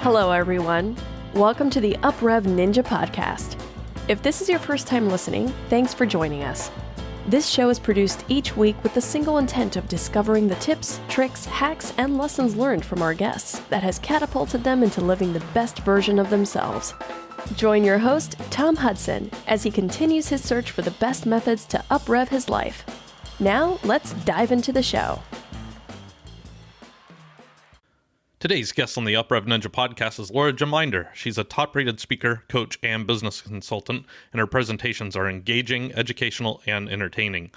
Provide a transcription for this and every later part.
Hello, everyone. Welcome to the UpRev Ninja Podcast. If this is your first time listening, thanks for joining us. This show is produced each week with the single intent of discovering the tips, tricks, hacks, and lessons learned from our guests that has catapulted them into living the best version of themselves. Join your host, Tom Hudson, as he continues his search for the best methods to UpRev his life. Now, let's dive into the show. Today's guest on the UpRev Ninja podcast is Laura Gmeinder. She's a top-rated speaker, coach, and business consultant, and her presentations are engaging, educational, and entertaining.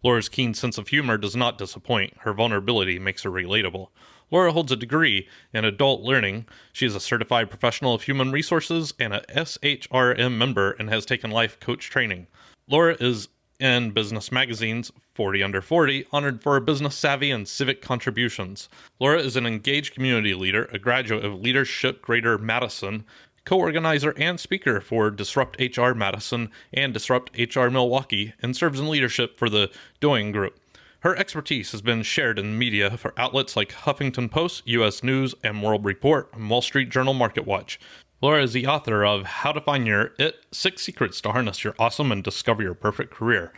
Laura's keen sense of humor does not disappoint. Her vulnerability makes her relatable. Laura holds a degree in adult learning. She is a certified professional of human resources and a SHRM member and has taken life coach training. Laura is in business magazines 40 Under 40, honored for her business savvy and civic contributions. Laura is an engaged community leader, a graduate of Leadership Greater Madison, co-organizer and speaker for Disrupt HR Madison and Disrupt HR Milwaukee, and serves in leadership for the Doing Group. Her expertise has been shared in media for outlets like Huffington Post, U.S. News and World Report, and Wall Street Journal Market Watch. Laura is the author of How to Find Your It, 6 Secrets to Harness Your Awesome and Discover Your Perfect Career.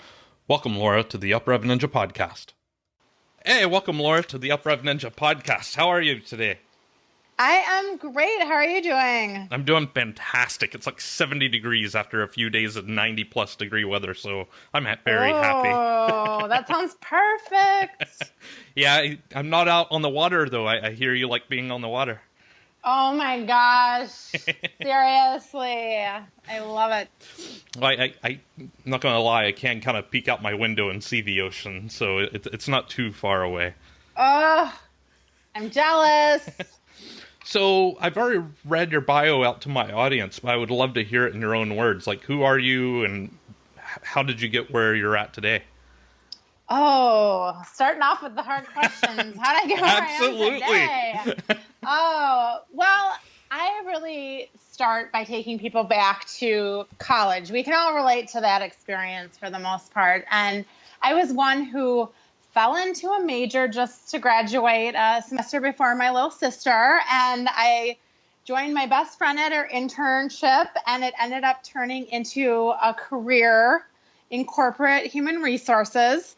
Welcome, Laura, to the UpRev Ninja podcast. Hey, welcome, Laura, to the UpRev Ninja podcast. How are you today? I am great. How are you doing? I'm doing fantastic. It's like 70 degrees after a few days of 90-plus degree weather, so I'm very happy. Oh, that sounds perfect. Yeah, I'm not out on the water, though. I hear you like being on the water. Oh my gosh. Seriously. I love it. Well, I'm not going to lie, I can kind of peek out my window and see the ocean, so it's not too far away. Oh, I'm jealous. So I've already read your bio out to my audience, but I would love to hear it in your own words. Like, who are you and how did you get where you're at today? Oh, starting off with the hard questions. How did I get where I am today? Oh, well, I really start by taking people back to college. We can all relate to that experience for the most part. And I was one who fell into a major just to graduate a semester before my little sister. And I joined my best friend at her internship, and it ended up turning into a career in corporate human resources.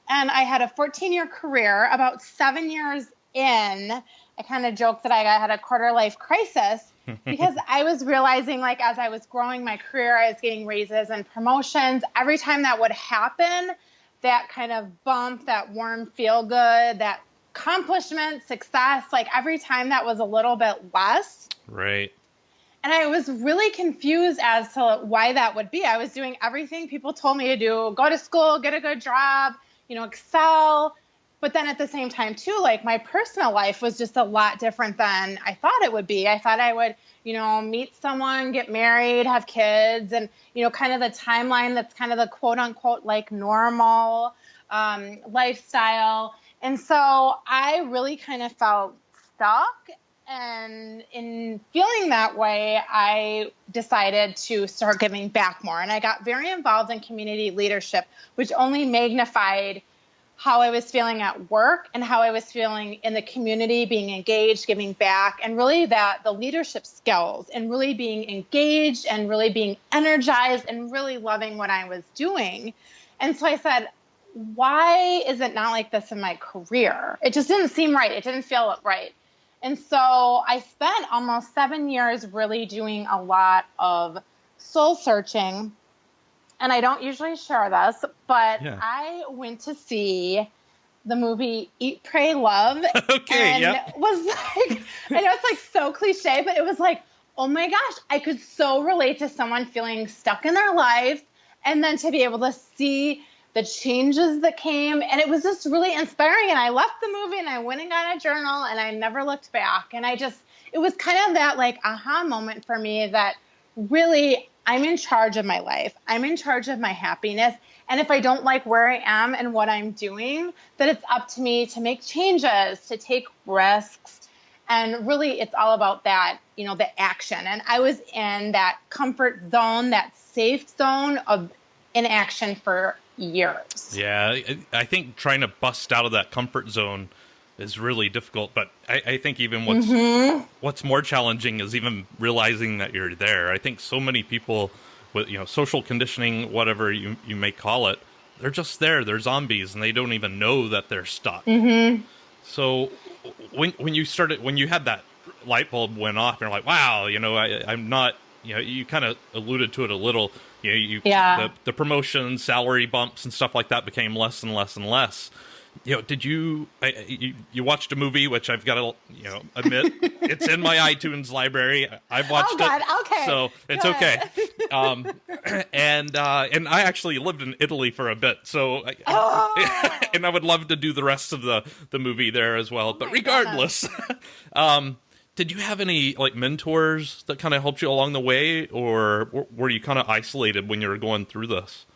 And I had a 14-year career. About 7 years in, I kind of joked that I had a quarter-life crisis because I was realizing, like, as I was growing my career, I was getting raises and promotions. Every time that would happen, that kind of bump, that warm feel-good, that accomplishment, success, like every time that was a little bit less. Right. And I was really confused as to why that would be. I was doing everything people told me to do, go to school, get a good job, excel. But then at the same time, too, like my personal life was just a lot different than I thought it would be. I thought I would, meet someone, get married, have kids, and, kind of the timeline that's kind of the quote unquote, like normal lifestyle. And so I really kind of felt stuck. And in feeling that way, I decided to start giving back more. And I got very involved in community leadership, which only magnified how I was feeling at work and how I was feeling in the community, being engaged, giving back, and really the leadership skills and really being engaged and really being energized and really loving what I was doing. And so I said, why is it not like this in my career? It just didn't seem right. It didn't feel right. And so I spent almost 7 years really doing a lot of soul searching. And I don't usually share this, but yeah. I went to see the movie Eat, Pray, Love. Okay, and it was like, I know it's like so cliche, but it was like, oh my gosh, I could so relate to someone feeling stuck in their life and then to be able to see the changes that came. And it was just really inspiring. And I left the movie and I went and got a journal and I never looked back. And it was kind of that like aha moment for me that really I'm in charge of my life. I'm in charge of my happiness. And if I don't like where I am and what I'm doing, then it's up to me to make changes, to take risks. And really, it's all about that, the action. And I was in that comfort zone, that safe zone of inaction for years. Yeah, I think trying to bust out of that comfort zone is really difficult. But I think even what's more challenging is even realizing that you're there. I think so many people with, social conditioning, whatever you may call it, they're just there. They're zombies, and they don't even know that they're stuck. So when you had that light bulb went off, and you're like, wow, I'm not, you kind of alluded to it a little, the promotion, salary bumps and stuff like that became less and less and less. Did you watched a movie, which I've got to, admit, it's in my iTunes library. I've watched it, okay. So it's Good. Okay. And I actually lived in Italy for a bit, so and I would love to do the rest of the movie there as well. But regardless, did you have any mentors that kind of helped you along the way, or were you kind of isolated when you were going through this?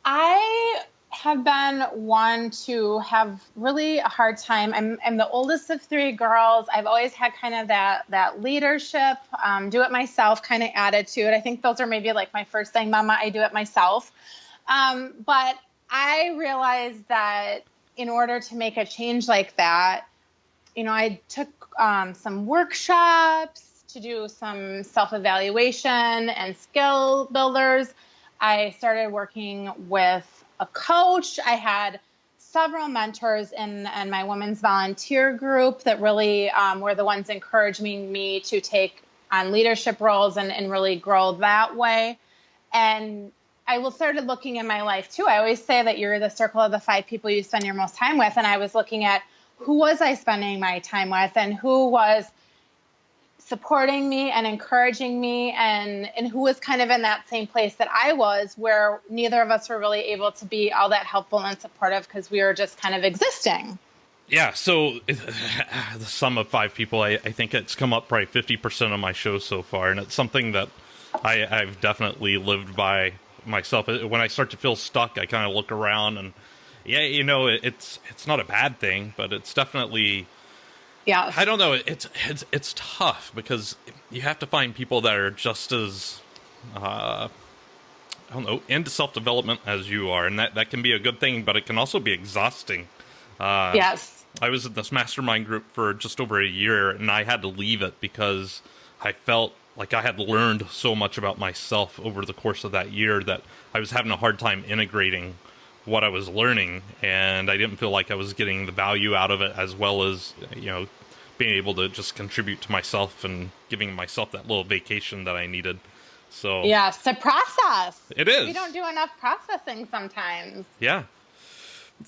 I have been one to have really a hard time. I'm the oldest of three girls. I've always had kind of that leadership, do it myself kind of attitude. I think those are maybe my first thing, Mama, I do it myself. But I realized that in order to make a change like that, I took some workshops to do some self-evaluation and skill builders. I started working with a coach. I had several mentors in my women's volunteer group that really were the ones encouraging me to take on leadership roles and really grow that way. And I started looking in my life too. I always say that you're the circle of the 5 people you spend your most time with. And I was looking at who was I spending my time with and who was supporting me and encouraging me and who was kind of in that same place that I was, where neither of us were really able to be all that helpful and supportive because we were just kind of existing. Yeah, so the sum of 5 people, I think it's come up probably 50% of my shows so far, and it's something that I've definitely lived by myself. When I start to feel stuck, I kind of look around and, it's not a bad thing, but it's definitely... Yeah, I don't know. It's tough because you have to find people that are just as, into self-development as you are. And that can be a good thing, but it can also be exhausting. Yes. I was in this mastermind group for just over a year, and I had to leave it because I felt like I had learned so much about myself over the course of that year that I was having a hard time integrating what I was learning, and I didn't feel like I was getting the value out of it as well as, being able to just contribute to myself and giving myself that little vacation that I needed. So yeah, it's a process. It is. We don't do enough processing sometimes. Yeah.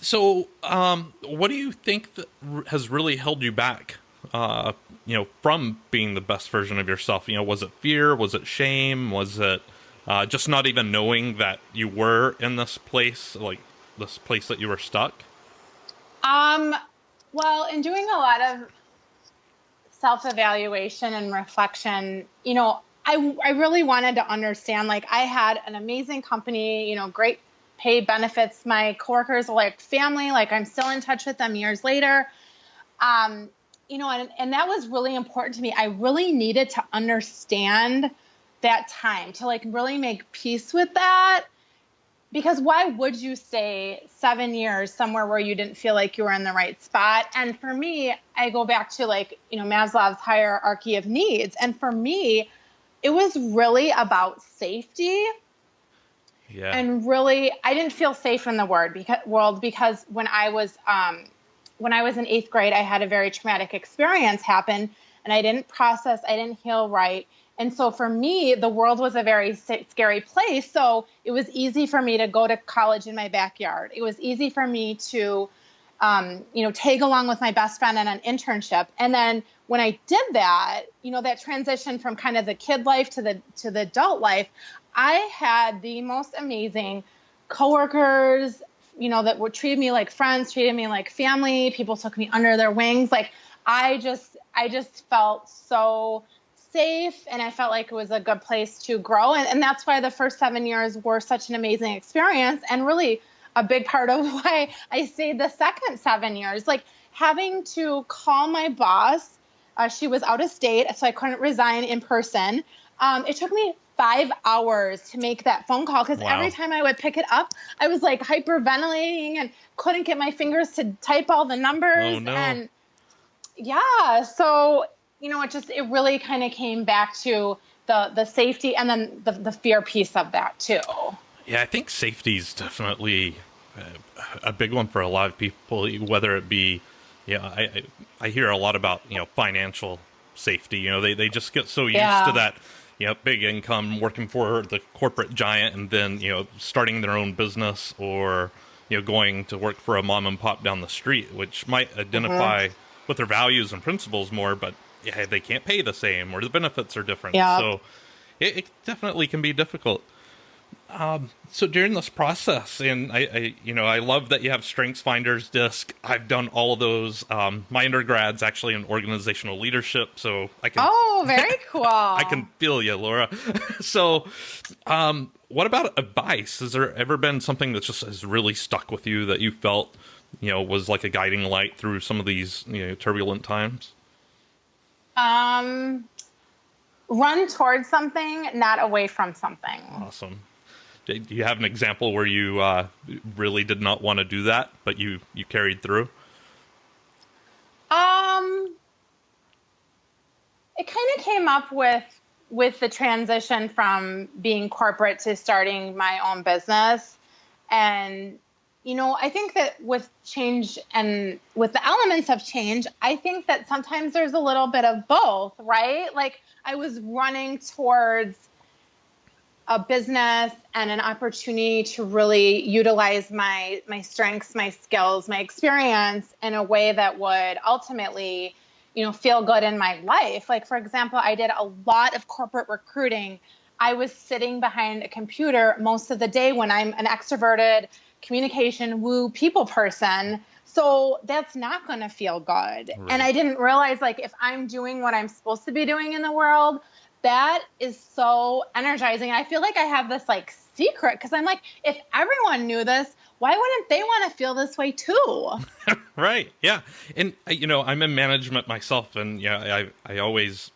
So, what do you think that has really held you back, from being the best version of yourself? Was it fear? Was it shame? Was it just not even knowing that you were in this place, this place that you were stuck? Well, in doing a lot of self-evaluation and reflection, I really wanted to understand, I had an amazing company, great pay, benefits. My coworkers are like family, I'm still in touch with them years later. And that was really important to me. I really needed to understand that time to really make peace with that, because why would you stay 7 years somewhere where you didn't feel like you were in the right spot? And for me, I go back to Maslow's hierarchy of needs. And for me, it was really about safety. Yeah. And really, I didn't feel safe in the world because when I was in 8th grade, I had a very traumatic experience happen, and I didn't process, I didn't heal right. And so for me, the world was a very scary place. So it was easy for me to go to college in my backyard. It was easy for me to, tag along with my best friend on an internship. And then when I did that, that transition from kind of the kid life to the adult life, I had the most amazing coworkers, that were treated me like friends, treated me like family. People took me under their wings. I just felt so safe, and I felt like it was a good place to grow. And that's why the first 7 years were such an amazing experience, and really a big part of why I stayed the second 7 years. Having to call my boss, she was out of state, so I couldn't resign in person. It took me 5 hours to make that phone call because every time I would pick it up, I was like hyperventilating and couldn't get my fingers to type all the numbers. Oh, no. And yeah, so, it really kind of came back to the safety and then the fear piece of that too. Yeah, I think safety is definitely a big one for a lot of people, whether it be, I hear a lot about, financial safety. They just get so used to that, big income, working for the corporate giant, and then, starting their own business or, going to work for a mom and pop down the street, which might identify with their values and principles more, but they can't pay the same or the benefits are different. Yeah. So it definitely can be difficult. So during this process, and I love that you have StrengthsFinders disc. I've done all of those. My undergrad's actually in organizational leadership, so I can. Oh, very cool. I can feel you, Laura. So, what about advice? Has there ever been something that just has really stuck with you that you felt, was like a guiding light through some of these, turbulent times? Run towards something, not away from something. Awesome. Do you have an example where you really did not want to do that, but you carried through? It kind of came up with the transition from being corporate to starting my own business. And, I think that with change and with the elements of change, I think that sometimes there's a little bit of both, right? Like I was running towards a business and an opportunity to really utilize my strengths, my skills, my experience in a way that would ultimately, feel good in my life. Like, for example, I did a lot of corporate recruiting. I was sitting behind a computer most of the day when I'm an extroverted communication woo people person. So that's not going to feel good. Right. And I didn't realize, like, if I'm doing what I'm supposed to be doing in the world, that is so energizing. I feel like I have this like secret because I'm like, if everyone knew this, why wouldn't they want to feel this way too? Right. Yeah. And, I'm in management myself, and I always,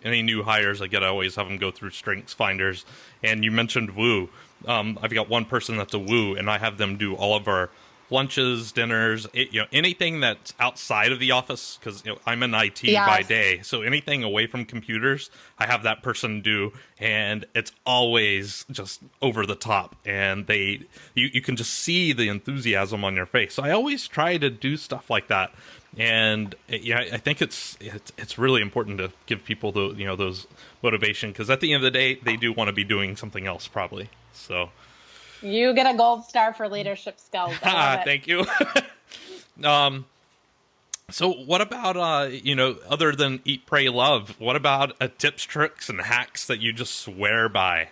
any new hires I get, I always have them go through StrengthsFinders. And you mentioned woo. I've got one person that's a woo, and I have them do all of our lunches, dinners, anything that's outside of the office, because I'm in IT by day, so anything away from computers, I have that person do, and it's always just over the top, and you can just see the enthusiasm on your face. So I always try to do stuff like that, and I think it's really important to give people those motivation, because at the end of the day, they do want to be doing something else probably. So. You get a gold star for leadership skills. Thank you. So what about, other than eat, pray, love, what about tips, tricks, and hacks that you just swear by?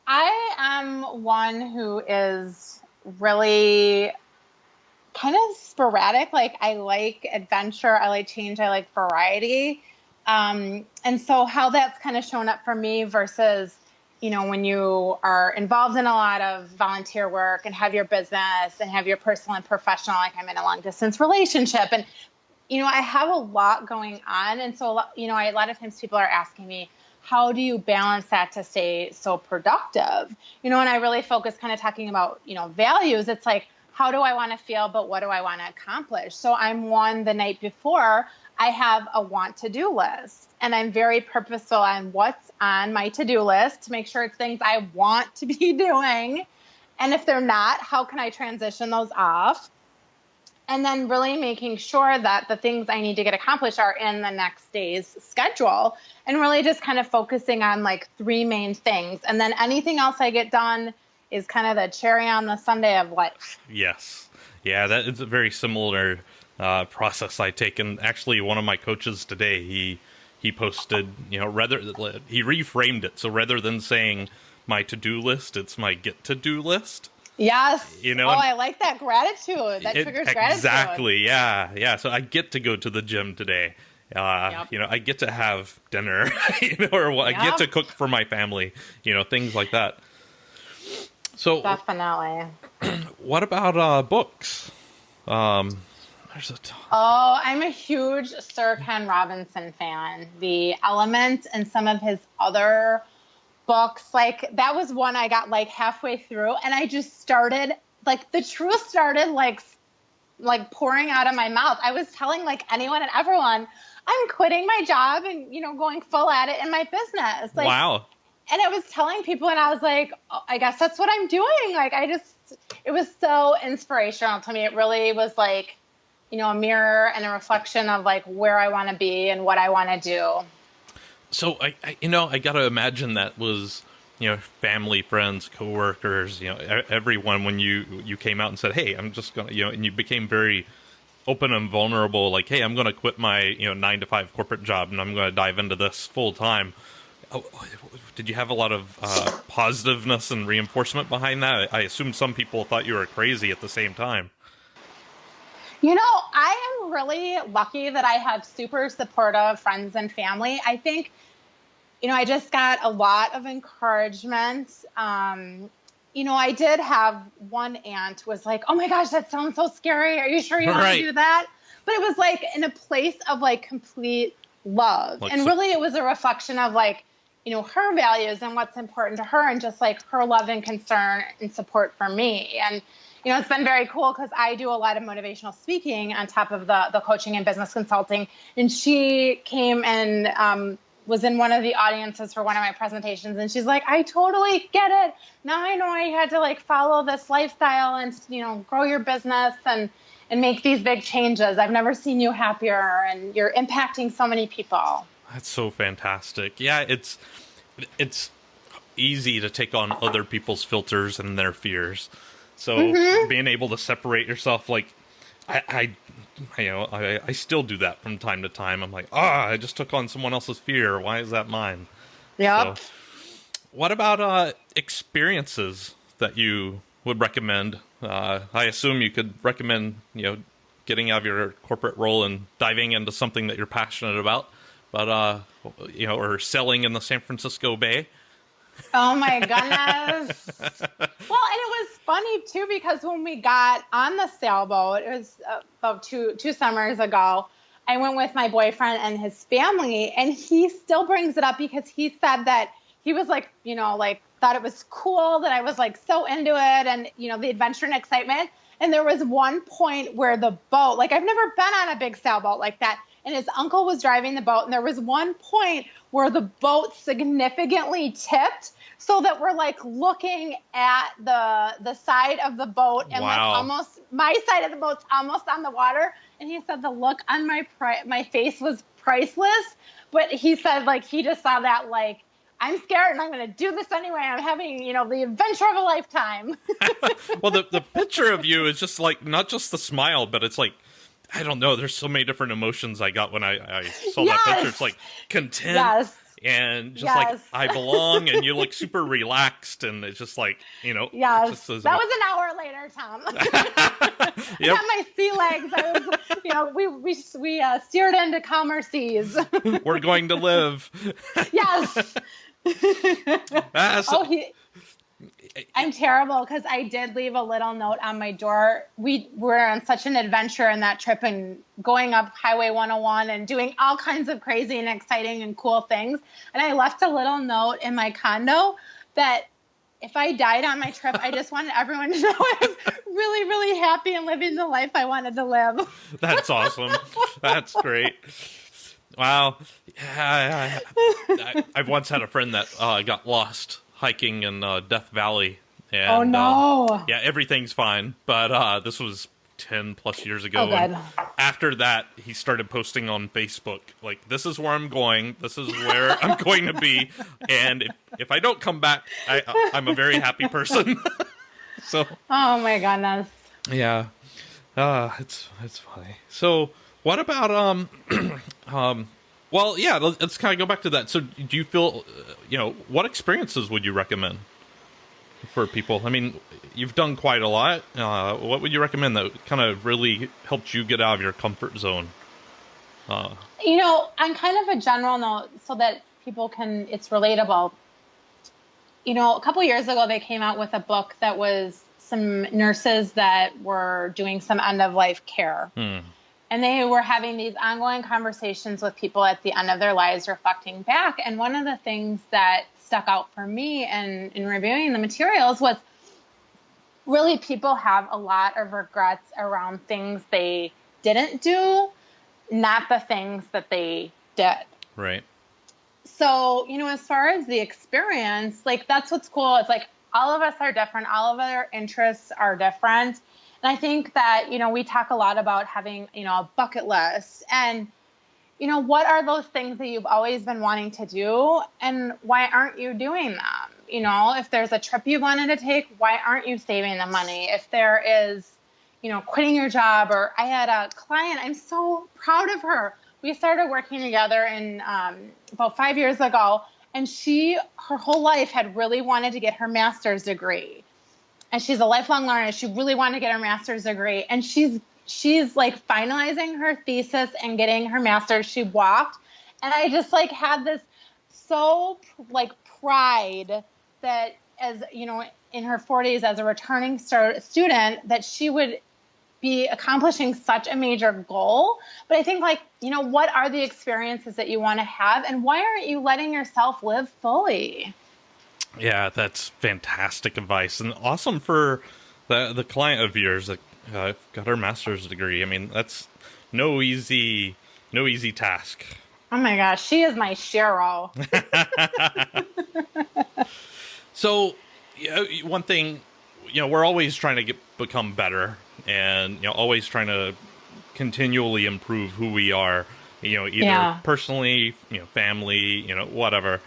I am one who is really kind of sporadic. Like, I like adventure, I like change, I like variety. And so how that's kind of shown up for me versus when you are involved in a lot of volunteer work and have your business and have your personal and professional, like I'm in a long distance relationship, and, I have a lot going on. And so, a lot of times people are asking me, how do you balance that to stay so productive? And I really focus kind of talking about, values. It's like, how do I want to feel, but what do I want to accomplish? So I'm one, the night before, I have a want to-do list. And I'm very purposeful on what's on my to-do list to make sure it's things I want to be doing. And if they're not, how can I transition those off? And then really making sure that the things I need to get accomplished are in the next day's schedule. And really just kind of focusing on like 3 main things. And then anything else I get done is kind of the cherry on the sundae of life. Yes. Yeah, that is a very similar process I take. And actually, one of my coaches today, he posted, he reframed it. So rather than saying my to-do list, it's my get-to-do list. Yes. I like that gratitude. That triggers gratitude. Exactly. Yeah. So I get to go to the gym today. I get to have dinner, I get to cook for my family, things like that. So definitely. What about books? I'm a huge Sir Ken Robinson fan. The Elements and some of his other books. Like that was one I got like halfway through, and I just started, like the truth started like pouring out of my mouth. I was telling like anyone and everyone, I'm quitting my job and, going full at it in my business. Like, wow. And I was telling people, and I was like, oh, I guess that's what I'm doing. Like, it was so inspirational to me. It really was like, a mirror and a reflection of like where I want to be and what I want to do. So I got to imagine that was, family, friends, coworkers, everyone, when you came out and said, hey, I'm just going to, and you became very open and vulnerable, like, hey, I'm going to quit my, 9-to-5 corporate job and I'm going to dive into this full time. Did you have a lot of positiveness and reinforcement behind that? I assume some people thought you were crazy at the same time. I am really lucky that I have super supportive friends and family. I think, I just got a lot of encouragement. I did have one aunt was like, oh my gosh, that sounds so scary. Are you sure you want to do that? But it was like in a place of like complete love. And really it was a reflection of like, her values and what's important to her and just like her love and concern and support for me. And, it's been very cool because I do a lot of motivational speaking on top of the coaching and business consulting. And she came and was in one of the audiences for one of my presentations. And she's like, I totally get it. Now I know I had to like follow this lifestyle and, grow your business and make these big changes. I've never seen you happier and you're impacting so many people. That's so fantastic. Yeah, it's easy to take on other people's filters and their fears. So being able to separate yourself, like I still do that from time to time. I'm like, I just took on someone else's fear. Why is that mine? Yeah. So, what about experiences that you would recommend? I assume you could recommend, getting out of your corporate role and diving into something that you're passionate about, but or selling in the San Francisco Bay. Oh my goodness. Well, and it was funny too, because when we got on the sailboat, it was about two summers ago, I went with my boyfriend and his family, and he still brings it up because he said that he was like, thought it was cool that I was like so into it and, the adventure and excitement. And there was one point where the boat, like I've never been on a big sailboat like that. And his uncle was driving the boat, and there was one point where the boat significantly tipped, so that we're like looking at the side of the boat, and like almost my side of the boat's almost on the water. And he said the look on my face was priceless. But he said like he just saw that like, I'm scared and I'm going to do this anyway. I'm having, the adventure of a lifetime. Well, the picture of you is just like not just the smile, but it's like, I don't know. There's so many different emotions I got when I saw that picture. It's like content and just like I belong, and you look super relaxed, and it's just like, Yes, just that was an hour later, Tom. I got my sea legs. I was, we steered into calmer seas. We're going to live. Yes. I'm terrible because I did leave a little note on my door. We were on such an adventure in that trip and going up Highway 101 and doing all kinds of crazy and exciting and cool things. And I left a little note in my condo that if I died on my trip, I just wanted everyone to know I was really, really happy and living the life I wanted to live. That's awesome. That's great. Wow. Yeah, I've once had a friend that got lost hiking in Death Valley. And, oh, no. Everything's fine. But this was 10 plus years ago. Oh, God. After that, he started posting on Facebook, like, this is where I'm going. This is where I'm going to be. And if I don't come back, I'm a very happy person. So. Oh, my goodness. Yeah. It's funny. So what about, well, yeah, let's kind of go back to that. So do you feel, what experiences would you recommend for people? I mean, you've done quite a lot. What would you recommend that kind of really helped you get out of your comfort zone? On kind of a general note, so that people it's relatable. A couple years ago, they came out with a book that was some nurses that were doing some end-of-life care. And they were having these ongoing conversations with people at the end of their lives, reflecting back. And one of the things that stuck out for me and in reviewing the materials was really people have a lot of regrets around things they didn't do, not the things that they did. Right. So, as far as the experience, like, that's what's cool. It's like all of us are different. All of our interests are different. And I think that, we talk a lot about having, a bucket list and, what are those things that you've always been wanting to do and why aren't you doing them? If there's a trip you wanted to take, why aren't you saving the money? If there is, quitting your job, or I had a client, I'm so proud of her. We started working together in about 5 years ago, and her whole life had really wanted to get her master's degree. And she's a lifelong learner. She really wanted to get her master's degree. And she's like finalizing her thesis and getting her master's. She walked. And I just like had this like pride that as, in her 40s as a returning student, that she would be accomplishing such a major goal. But I think like, what are the experiences that you want to have and why aren't you letting yourself live fully? Yeah, that's fantastic advice and awesome for the client of yours that got her master's degree. I mean, that's no easy task. Oh my gosh, she is my Cheryl. So, one thing, we're always trying to become better and, always trying to continually improve who we are, either personally, family, whatever.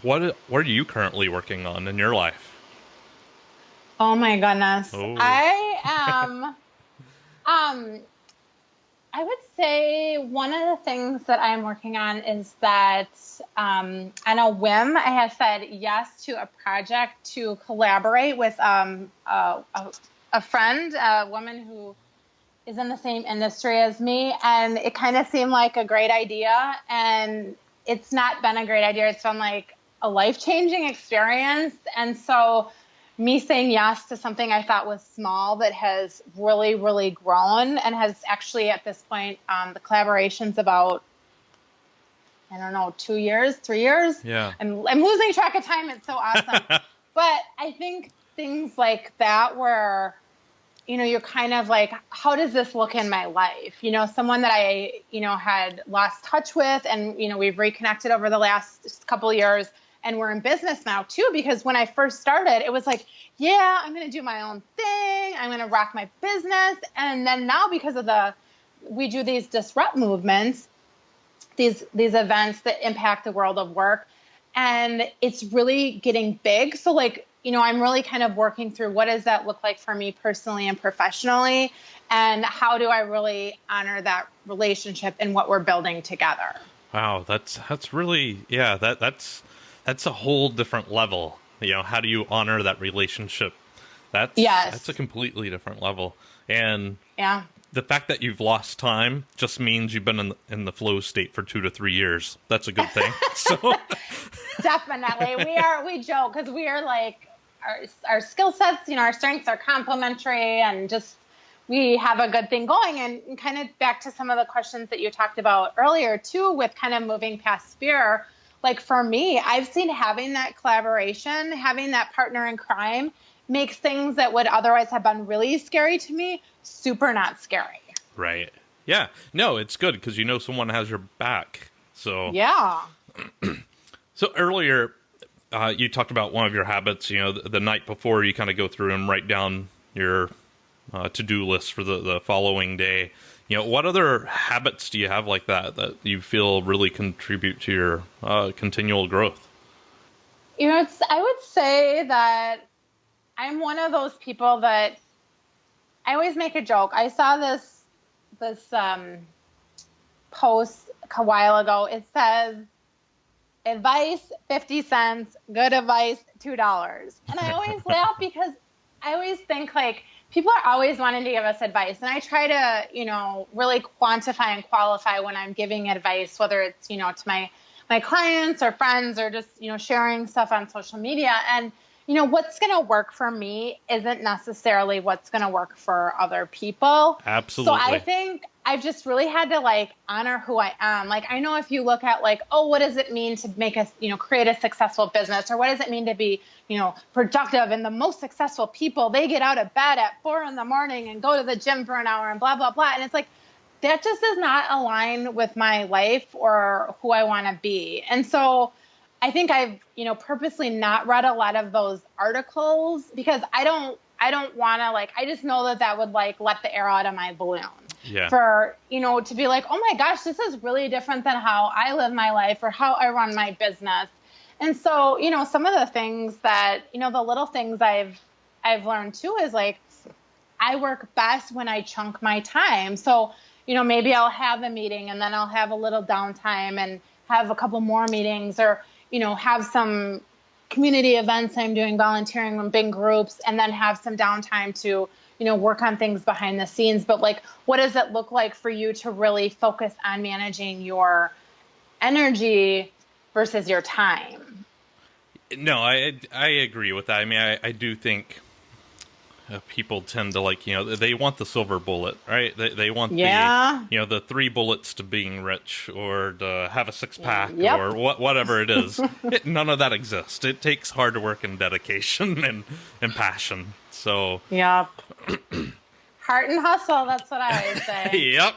What are you currently working on in your life? Oh my goodness. Oh. I am, I would say one of the things that I'm working on is that, on a whim, I have said yes to a project to collaborate with, a friend, a woman who is in the same industry as me. And it kind of seemed like a great idea. And it's not been a great idea. It's been like a life-changing experience. And so me saying yes to something I thought was small that has really, really grown and has actually at this point, the collaboration's about, 2 years, 3 years. Yeah. I'm losing track of time. It's so awesome. But I think things like that where, you're kind of like, how does this look in my life? Someone that I, had lost touch with and, we've reconnected over the last couple of years and we're in business now too, because when I first started, it was like, yeah, I'm going to do my own thing. I'm going to rock my business. And then now because of we do these disrupt movements, these events that impact the world of work. And it's really getting big. So like, I'm really kind of working through what does that look like for me personally and professionally, and how do I really honor that relationship and what we're building together. Wow, that's really, that's a whole different level. How do you honor that relationship? That's a completely different level. And the fact that you've lost time just means you've been in the flow state for 2 to 3 years. That's a good thing. So definitely, we joke because we are like our skill sets, our strengths are complementary, and just we have a good thing going. And kind of back to some of the questions that you talked about earlier too, with kind of moving past fear. Like for me, I've seen having that collaboration, having that partner in crime makes things that would otherwise have been really scary to me super not scary. Right. Yeah. No, it's good because someone has your back. So yeah. So earlier, you talked about one of your habits. The night before, you kind of go through and write down your to-do list for the following day. What other habits do you have like that you feel really contribute to your continual growth? I would say that I'm one of those people that I always make a joke. I saw this post a while ago. It says, advice, 50 cents, good advice, $2. And I always laugh because I always think like people are always wanting to give us advice. And I try to, really quantify and qualify when I'm giving advice, whether it's, to my clients or friends or just, sharing stuff on social media. And, what's going to work for me isn't necessarily what's going to work for other people. Absolutely. So I think I've just really had to like honor who I am. Like, I know if you look at like, oh, what does it mean to make us, create a successful business, or what does it mean to be, productive, and the most successful people, they get out of bed at 4 a.m. and go to the gym for an hour and blah, blah, blah. And it's like, that just does not align with my life or who I want to be. And so I think I've, purposely not read a lot of those articles because I don't want to I just know that would let the air out of my balloon. Yeah. For, to be like, oh my gosh, this is really different than how I live my life or how I run my business. And so, some of the things that, the little things I've learned too is I work best when I chunk my time. So, maybe I'll have a meeting and then I'll have a little downtime and have a couple more meetings, or, have some community events I'm doing, volunteering in big groups, and then have some downtime to, work on things behind the scenes. But what does it look like for you to really focus on managing your energy versus your time? No, I agree with that. I mean, I do think people tend to they want the silver bullet, right? They want the 3 bullets to being rich, or to have a 6-pack, or whatever it is. None of that exists. It takes hard work and dedication and passion. So yep. Heart and hustle. That's what I always say. Yep.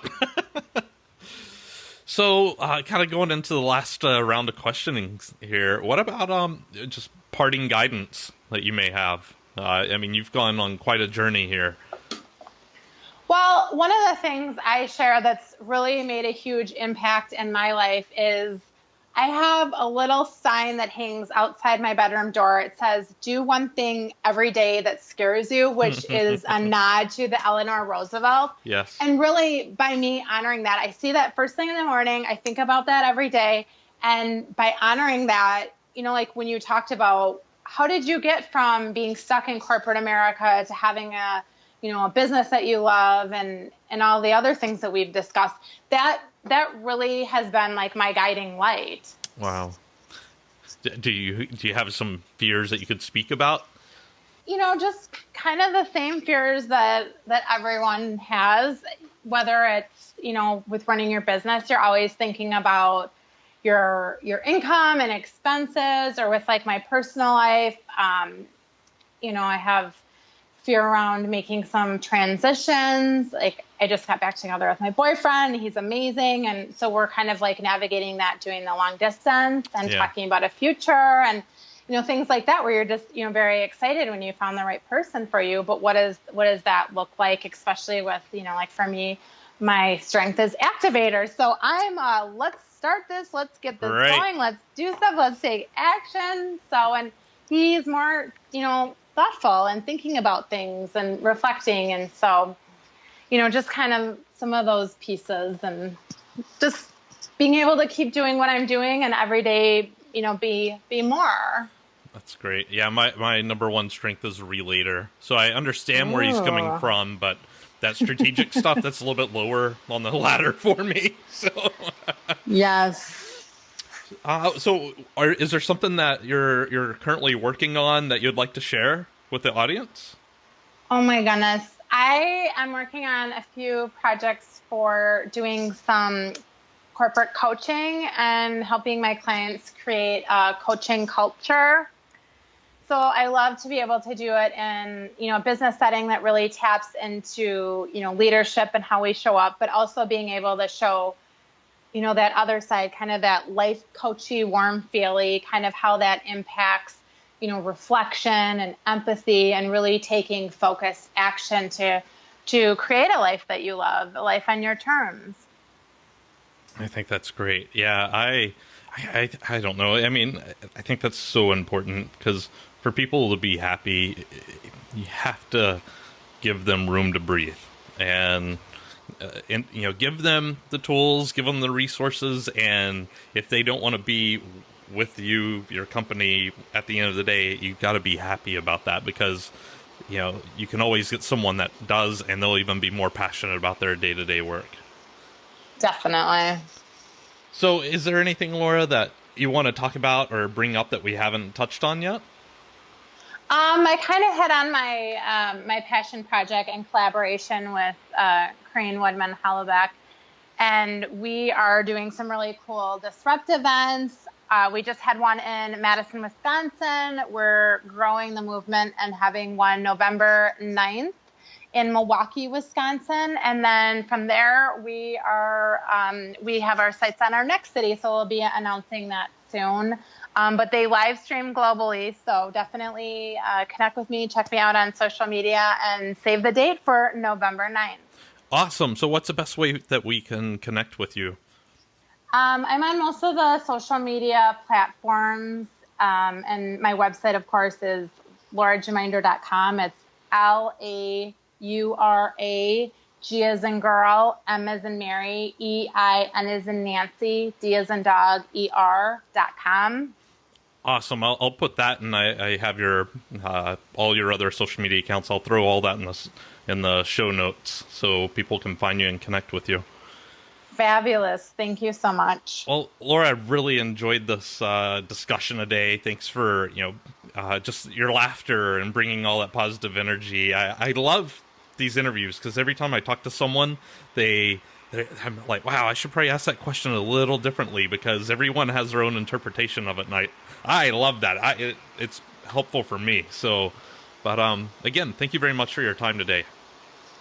So, kind of going into the last round of questioning here, what about just parting guidance that you may have? I mean, you've gone on quite a journey here. Well, one of the things I share that's really made a huge impact in my life is I have a little sign that hangs outside my bedroom door. It says, do one thing every day that scares you, which is a nod to the Eleanor Roosevelt. Yes. And really, by me honoring that, I see that first thing in the morning. I think about that every day. And by honoring that, when you talked about how did you get from being stuck in corporate America to having a business that you love and all the other things that we've discussed, that really has been my guiding light. Wow. Do you have some fears that you could speak about? Just kind of the same fears that everyone has, whether it's, with running your business, you're always thinking about your income and expenses, or with my personal life, I have fear around making some transitions. I just got back together with my boyfriend. He's amazing. And so we're kind of navigating that, doing the long distance and talking about a future and, things like that, where you're just, very excited when you found the right person for you. But what does that look like, especially with, for me, my strength is activator. So I'm let's start this. Let's get this going. Let's do stuff. Let's take action. So, and he's more, thoughtful and thinking about things and reflecting. And so, just kind of some of those pieces, and just being able to keep doing what I'm doing and every day, be more. That's great. Yeah. My number one strength is relator. So I understand where he's coming from, but that strategic stuff, that's a little bit lower on the ladder for me. So yes. So is there something that you're currently working on that you'd like to share with the audience? Oh my goodness. I am working on a few projects for doing some corporate coaching and helping my clients create a coaching culture. So I love to be able to do it in, a business setting that really taps into, leadership and how we show up, but also being able to show, that other side, kind of that life coachy, warm feely, kind of how that impacts, reflection and empathy, and really taking focused action to create a life that you love, a life on your terms. I think that's great. Yeah, I don't know. I mean, I think that's so important, because for people to be happy, you have to give them room to breathe, and give them the tools, give them the resources, and if they don't want to be with you, your company, at the end of the day, you've got to be happy about that, because you can always get someone that does, and they'll even be more passionate about their day-to-day work. Definitely. So is there anything, Laura, that you want to talk about or bring up that we haven't touched on yet? I kind of hit on my passion project in collaboration with Crane Woodman Hollaback, and we are doing some really cool disrupt events. We just had one in Madison, Wisconsin. We're growing the movement and having one November 9th in Milwaukee, Wisconsin. And then from there, we have our sights on our next city, so we'll be announcing that soon. But they live stream globally, so definitely connect with me, check me out on social media, and save the date for November 9th. Awesome. So what's the best way that we can connect with you? I'm on most of the social media platforms, and my website, of course, is lauragmeinder.com. It's LAURA, G as in girl, M as in Mary, EIN as in Nancy, D as in dog, ER.com. Awesome. I'll put that, and I have your all your other social media accounts. I'll throw all that in the show notes so people can find you and connect with you. Fabulous. Thank you so much. Well, Laura, I really enjoyed this discussion today. Thanks for just your laughter and bringing all that positive energy. I love these interviews because every time I talk to someone, I'm like, wow, I should probably ask that question a little differently because everyone has their own interpretation of it. And I love that. It's helpful for me. So, but again, thank you very much for your time today.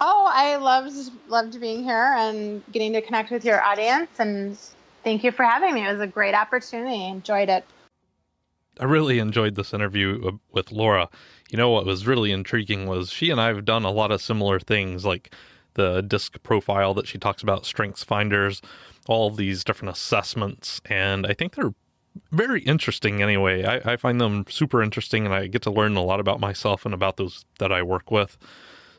Oh, I loved being here and getting to connect with your audience. And thank you for having me. It was a great opportunity. I enjoyed it. I really enjoyed this interview with Laura. You know, what was really intriguing was she and I have done a lot of similar things, like the DISC profile that she talks about, strengths finders, all of these different assessments. And I think they're very interesting anyway. I find them super interesting, and I get to learn a lot about myself and about those that I work with.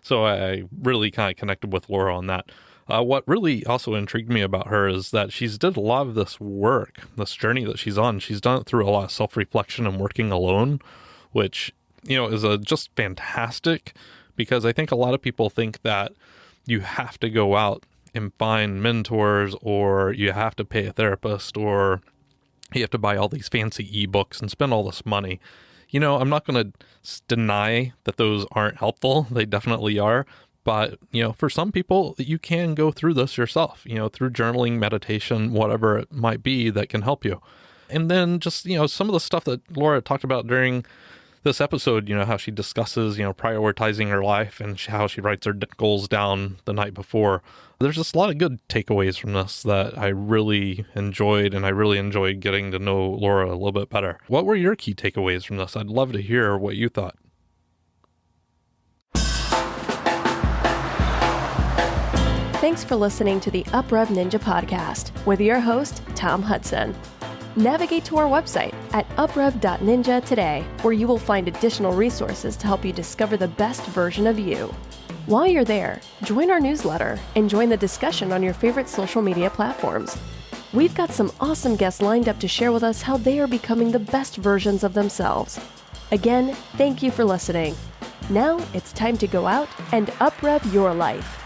So I really kind of connected with Laura on that. What really also intrigued me about her is that she's did a lot of this work, this journey that she's on. She's done it through a lot of self-reflection and working alone, which, is just fantastic, because I think a lot of people think that you have to go out and find mentors, or you have to pay a therapist, or you have to buy all these fancy ebooks and spend all this money. I'm not going to deny that those aren't helpful. They definitely are. But, for some people, you can go through this yourself, through journaling, meditation, whatever it might be that can help you. And then just, some of the stuff that Laura talked about during this episode, how she discusses, prioritizing her life and how she writes her goals down the night before. There's just a lot of good takeaways from this that I really enjoyed, and I really enjoyed getting to know Laura a little bit better. What were your key takeaways from this? I'd love to hear what you thought. Thanks for listening to the UpRev Ninja podcast with your host, Tom Hudson. Navigate to our website at uprev.ninja today, where you will find additional resources to help you discover the best version of you. While you're there, join our newsletter and join the discussion on your favorite social media platforms. We've got some awesome guests lined up to share with us how they are becoming the best versions of themselves. Again, thank you for listening. Now it's time to go out and uprev your life.